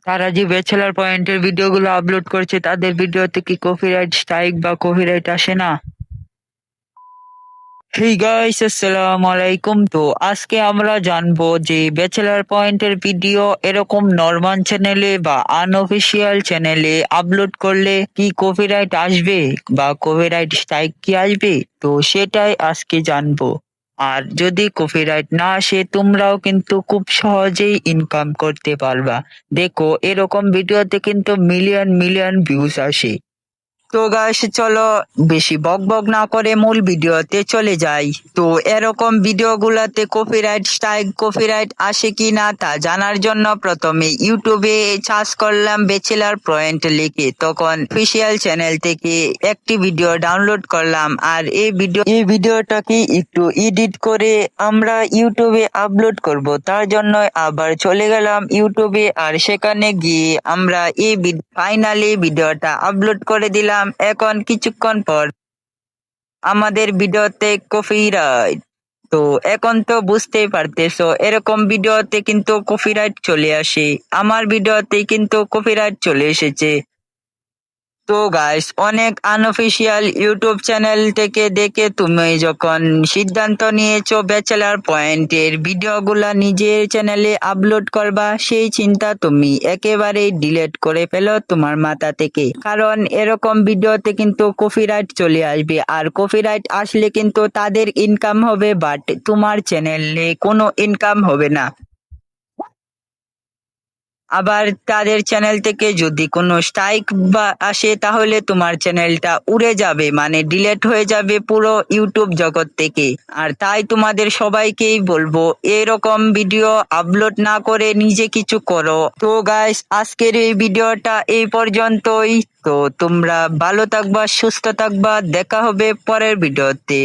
তারা যে ব্যাচেলার পয়েন্টের ভিডিওগুলো আপলোড করছে তাদের ভিডিওতে কি কপিরাইট স্ট্রাইক বা কপিরাইট আসে না? হেই গাইস, আসসালামু আলাইকুম। তো আজকে আমরা জানবো যে ব্যাচেলার পয়েন্টের ভিডিও এরকম নরমাল চ্যানেলে বা আনঅফিসিয়াল চ্যানেলে আপলোড করলে কি কপিরাইট আসবে বা কপিরাইট স্ট্রাইক কি আসবে। তো সেটাই আজকে জানবো। আর যদি কপিরাইট না আসে তোমরাও কিন্তু খুব সহজেই ইনকাম করতে পারবা। দেখো, এরকম ভিডিওতে কিন্তু মিলিয়ন মিলিয়ন ভিউজ আসে। তো গাইস, চলো বেশি বকবক না করে মূল ভিডিওতে চলে যাই। তো এরকম ভিডিওগুলোতে কপিরাইট স্ট্রাইক কপিরাইট আসে কি না তা জানার জন্য প্রথমে ইউটিউবে সার্চ করলাম ব্যাচেলার পয়েন্ট লিখে, তখন অফিসিয়াল চ্যানেল থেকে একটি ভিডিও ডাউনলোড করলাম। আর এই ভিডিওটাকে একটু এডিট করে আমরা ইউটিউবে আপলোড করব। তার জন্য আবার চলে গেলাম ইউটিউবে, আর সেখানে গিয়ে আমরা ফাইনালি ভিডিওটা আপলোড করে দিলাম। এখন কিছুক্ষণ পর আমাদের ভিডিওতে কপিরাইট। তো এখন তো বুঝতেই পারতেছো, এরকম ভিডিওতে কিন্তু কপিরাইট চলে আসে। আমার ভিডিওতে কিন্তু কপিরাইট চলে এসেছে। তো গাইস, অনেক আনঅফিসিয়াল ইউটিউব চ্যানেল থেকে দেখে তুমি যখন সিদ্ধান্ত নিয়েছো ব্যাচেলার পয়েন্টের ভিডিওগুলা নিজের চ্যানেলে আপলোড করবা, সেই চিন্তা তুমি একেবারেই ডিলিট করে ফেলো তোমার মাথা থেকে। কারণ এরকম ভিডিওতে কিন্তু কপিরাইট চলে আসবে, আর কপিরাইট আসলে কিন্তু তাদের ইনকাম হবে, বাট তোমার চ্যানেলে কোনো ইনকাম হবে না। আবার তাদের চ্যানেল থেকে যদি কোনো স্ট্রাইক বা আসে তাহলে তোমার চ্যানেলটা উড়ে যাবে, মানে ডিলিট হয়ে যাবে পুরো ইউটিউব জগৎ থেকে। আর তাই তোমাদের সবাইকেই বলবো, এরকম ভিডিও আপলোড না করে নিজে কিছু করো। তো গাইস, আজকের এই ভিডিওটা এই পর্যন্তই। তো তোমরা ভালো থাকবা, সুস্থ থাকবা, দেখা হবে পরের ভিডিওতে।